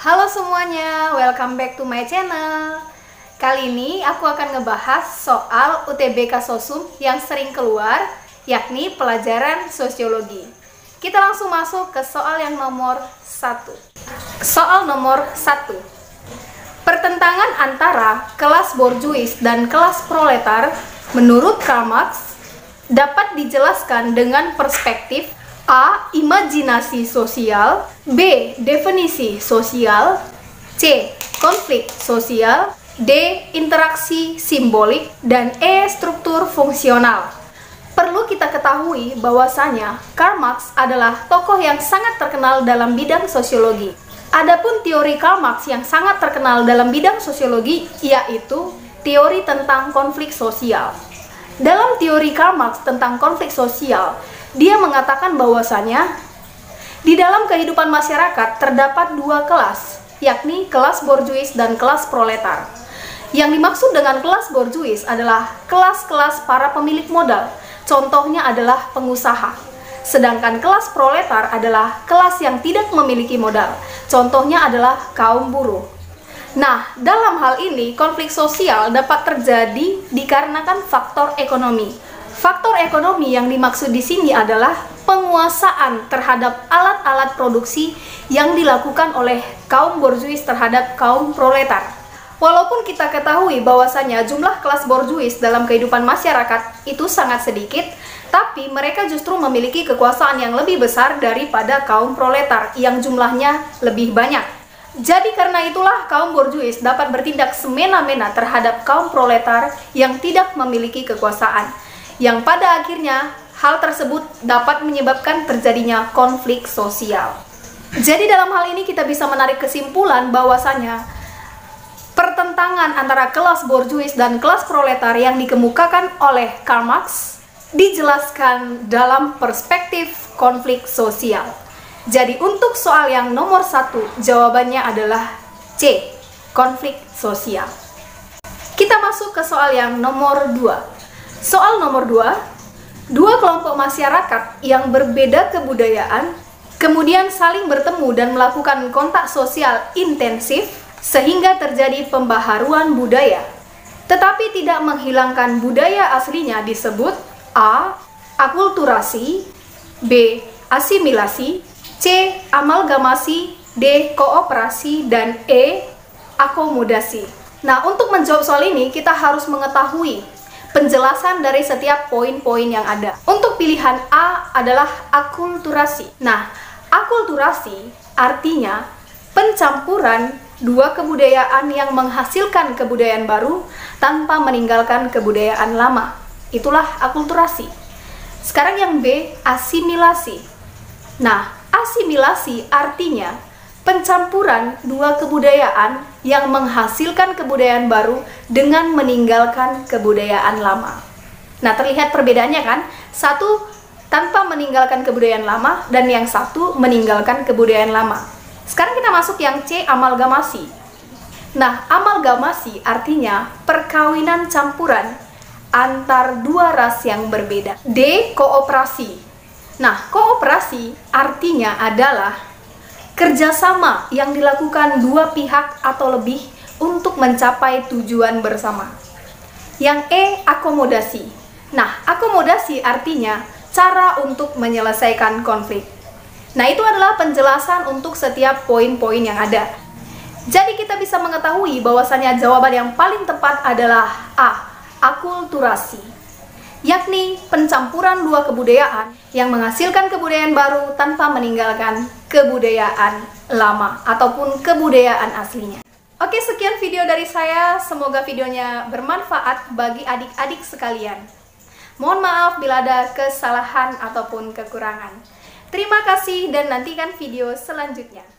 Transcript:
Halo semuanya, welcome back to my channel. Kali ini aku akan ngebahas soal UTBK Sosum yang sering keluar, yakni pelajaran sosiologi. Kita langsung masuk ke soal yang nomor 1. Soal nomor 1. Pertentangan antara kelas borjuis dan kelas proletar menurut Karl Marx dapat dijelaskan dengan perspektif A. Imajinasi sosial, B. Definisi sosial, C. Konflik sosial, D. Interaksi simbolik, dan E. Struktur fungsional. Perlu kita ketahui bahwasanya Karl Marx adalah tokoh yang sangat terkenal dalam bidang sosiologi. Adapun teori Karl Marx yang sangat terkenal dalam bidang sosiologi yaitu teori tentang konflik sosial. Dalam teori Karl Marx tentang konflik sosial, dia mengatakan bahwasanya di dalam kehidupan masyarakat terdapat dua kelas, yakni kelas borjuis dan kelas proletar. Yang dimaksud dengan kelas borjuis adalah kelas-kelas para pemilik modal, contohnya adalah pengusaha. Sedangkan kelas proletar adalah kelas yang tidak memiliki modal, contohnya adalah kaum buruh. Nah, dalam hal ini konflik sosial dapat terjadi dikarenakan faktor ekonomi. Faktor ekonomi yang dimaksud di sini adalah penguasaan terhadap alat-alat produksi yang dilakukan oleh kaum borjuis terhadap kaum proletar. Walaupun kita ketahui bahwasanya jumlah kelas borjuis dalam kehidupan masyarakat itu sangat sedikit, tapi mereka justru memiliki kekuasaan yang lebih besar daripada kaum proletar yang jumlahnya lebih banyak. Jadi karena itulah kaum borjuis dapat bertindak semena-mena terhadap kaum proletar yang tidak memiliki kekuasaan, yang pada akhirnya hal tersebut dapat menyebabkan terjadinya konflik sosial. Jadi dalam hal ini kita bisa menarik kesimpulan bahwasanya pertentangan antara kelas borjuis dan kelas proletar yang dikemukakan oleh Karl Marx dijelaskan dalam perspektif konflik sosial. Jadi untuk soal yang nomor 1 jawabannya adalah C, konflik sosial. Kita masuk ke soal yang nomor 2. Soal nomor 2, dua kelompok masyarakat yang berbeda kebudayaan kemudian saling bertemu dan melakukan kontak sosial intensif sehingga terjadi pembaharuan budaya, tetapi tidak menghilangkan budaya aslinya disebut A. Akulturasi, B. Asimilasi, C. Amalgamasi, D. Kooperasi, dan E. Akomodasi. Nah, untuk menjawab soal ini kita harus mengetahui penjelasan dari setiap poin-poin yang ada. Untuk pilihan A adalah akulturasi. Nah, akulturasi artinya pencampuran dua kebudayaan yang menghasilkan kebudayaan baru tanpa meninggalkan kebudayaan lama. Itulah akulturasi. Sekarang yang B, asimilasi. Nah, asimilasi artinya pencampuran dua kebudayaan yang menghasilkan kebudayaan baru dengan meninggalkan kebudayaan lama. Nah, terlihat perbedaannya kan? Satu tanpa meninggalkan kebudayaan lama dan yang satu meninggalkan kebudayaan lama. Sekarang kita masuk yang C, amalgamasi. Nah, amalgamasi artinya perkawinan campuran antar dua ras yang berbeda. D, kooperasi. Nah, kooperasi artinya adalah kerjasama yang dilakukan dua pihak atau lebih untuk mencapai tujuan bersama. Yang E, akomodasi. Nah, akomodasi artinya cara untuk menyelesaikan konflik. Nah, itu adalah penjelasan untuk setiap poin-poin yang ada. Jadi kita bisa mengetahui bahwasanya jawaban yang paling tepat adalah A, akulturasi, yakni pencampuran dua kebudayaan yang menghasilkan kebudayaan baru tanpa meninggalkan kebudayaan lama ataupun kebudayaan aslinya. Oke, sekian video dari saya. Semoga videonya bermanfaat bagi adik-adik sekalian. Mohon maaf bila ada kesalahan ataupun kekurangan. Terima kasih dan nantikan video selanjutnya.